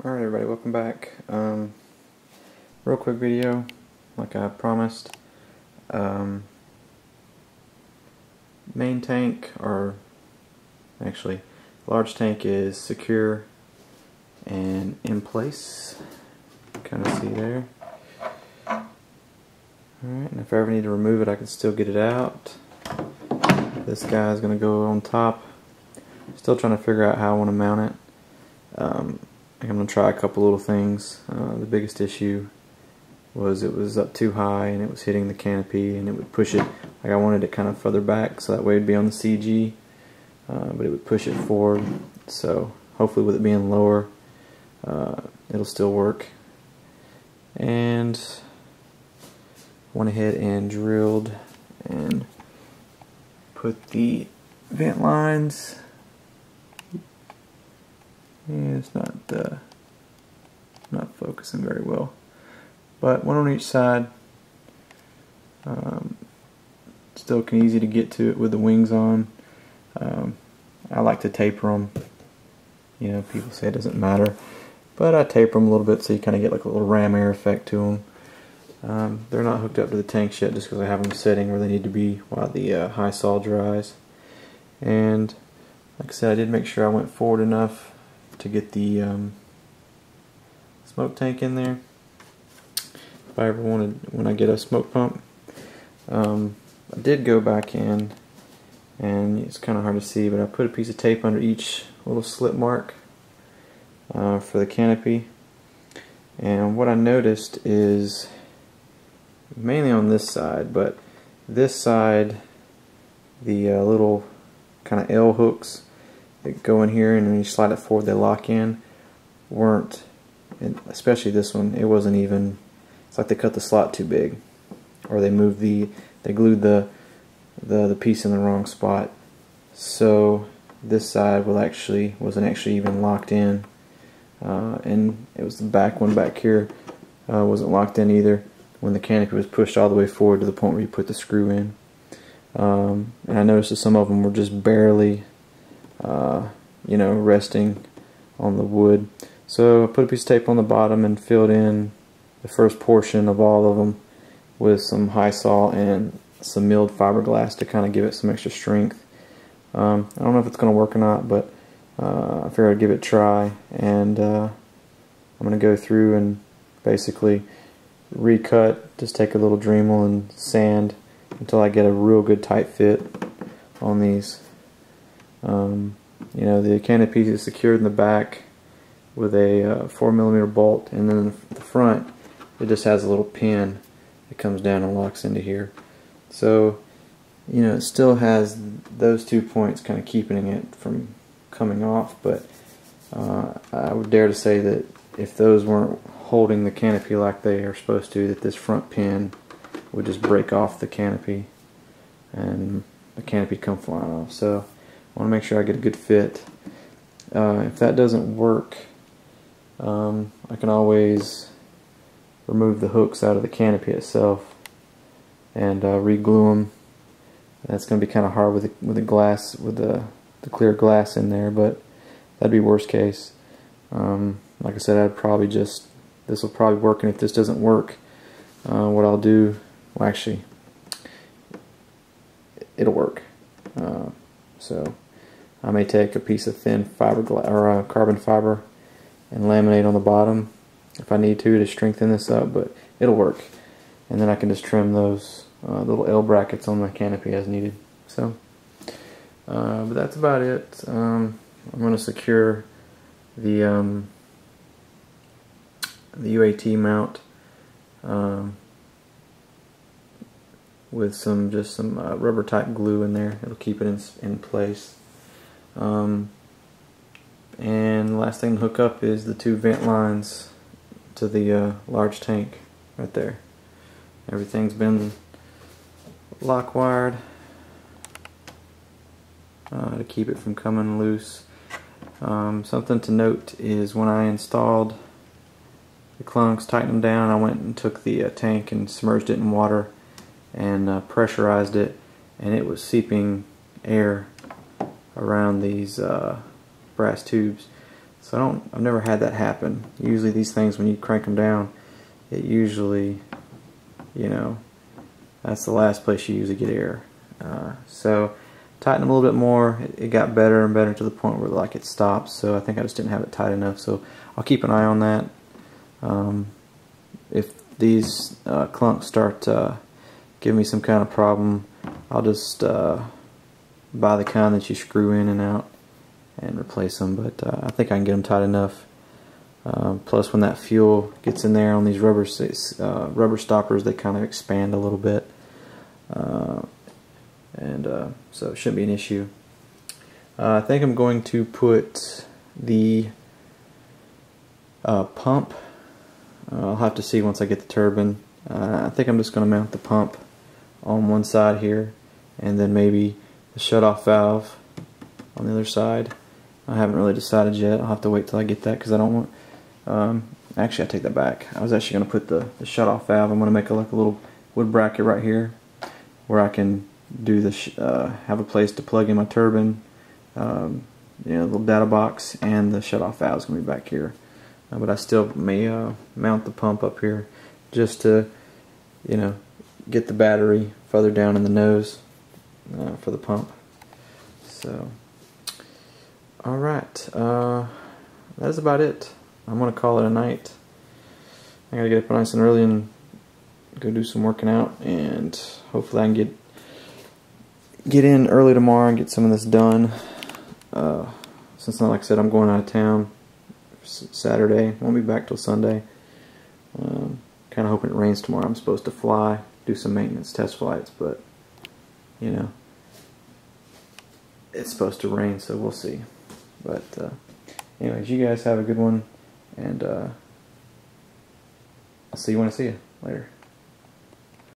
Alright everybody, welcome back. Real quick video, like I promised. Main tank, or actually large tank, is secure and in place. Kind of see there. Alright, and if I ever need to remove it, I can still get it out. This guy is going to go on top. Still trying to figure out how I want to mount it. I'm going to try a couple little things. The biggest issue was it was up too high and it was hitting the canopy, and it would push it, like I wanted it kind of further back so that way it would be on the CG, but it would push it forward. So hopefully with it being lower, it'll still work. And went ahead and drilled and put the vent lines. Yeah, it's not focusing very well, but one on each side. Still easy to get to it with the wings on. I like to taper them. You know, people say it doesn't matter, but I taper them a little bit so you kind of get like a little ram air effect to them. They're not hooked up to the tanks yet, just because I have them sitting where they need to be while the high sol dries. And like I said, I did make sure I went forward enough to get the smoke tank in there. If I ever wanted, when I get a smoke pump, I did go back in, and it's kind of hard to see, but I put a piece of tape under each little slit mark for the canopy. And what I noticed is, mainly on this side, but this side, the little kind of L hooks that go in here, and when you slide it forward they lock in, weren't, and especially this one, it wasn't even, it's like they cut the slot too big, or they moved they glued the piece in the wrong spot. So this side wasn't actually even locked in, and it was the back one back here wasn't locked in either when the canopy was pushed all the way forward to the point where you put the screw in. And I noticed that some of them were just barely resting on the wood. So I put a piece of tape on the bottom and filled in the first portion of all of them with some high sol and some milled fiberglass to kind of give it some extra strength. I don't know if it's going to work or not, but I figured I'd give it a try, and I'm going to go through and basically recut, just take a little Dremel and sand until I get a real good tight fit on these. The canopy is secured in the back with a 4mm bolt, and then in the front it just has a little pin that comes down and locks into here. So it still has those 2 points kind of keeping it from coming off, but I would dare to say that if those weren't holding the canopy like they are supposed to, that this front pin would just break off the canopy and the canopy come flying off. So I want to make sure I get a good fit. If that doesn't work, I can always remove the hooks out of the canopy itself and re-glue them. That's going to be kind of hard with the glass, with the clear glass in there, but that'd be worst case. Like I said, this will probably work, and if this doesn't work, what I'll do, well, actually, it'll work. So I may take a piece of thin fiberglass or carbon fiber and laminate on the bottom if I need to strengthen this up, but it'll work. And then I can just trim those little L brackets on the canopy as needed. So, but that's about it. I'm going to secure the UAT mount with some rubber type glue in there. It'll keep it in place. And the last thing to hook up is the 2 vent lines to the large tank right there. Everything's been lock wired to keep it from coming loose. Something to note is when I installed the clunks, tightened them down, I went and took the tank and submerged it in water and pressurized it, and it was seeping air around these brass tubes. So I've never had that happen. Usually these things, when you crank them down, it usually, you know, that's the last place you usually get air. So tighten them a little bit more. It got better and better to the point where like it stops. So I think I just didn't have it tight enough. So I'll keep an eye on that. If these clunks start giving me some kind of problem, I'll just buy the kind that you screw in and out and replace them. But I think I can get them tight enough. Plus, when that fuel gets in there on these rubber stoppers, they kind of expand a little bit, so it shouldn't be an issue. I think I'm going to put the pump. I'll have to see once I get the turbine. I think I'm just going to mount the pump on one side here, and then maybe the shutoff valve on the other side. I haven't really decided yet. I'll have to wait till I get that, because I don't want. Actually, I take that back. I was actually going to put the shutoff valve. I'm going to make like a little wood bracket right here, where I can do the have a place to plug in my turbine, you know, little data box, and the shutoff valve is going to be back here. But I still may mount the pump up here, just to, you know, get the battery further down in the nose for the pump. So, all right, that's about it. I'm gonna call it a night. I gotta get up nice and early and go do some working out, and hopefully I can get in early tomorrow and get some of this done. Since, like I said, I'm going out of town Saturday, won't be back till Sunday. Kind of hoping it rains tomorrow. I'm supposed to fly, do some maintenance test flights, but you know, it's supposed to rain, so we'll see. But anyways, you guys have a good one, and I'll see you when I see you later.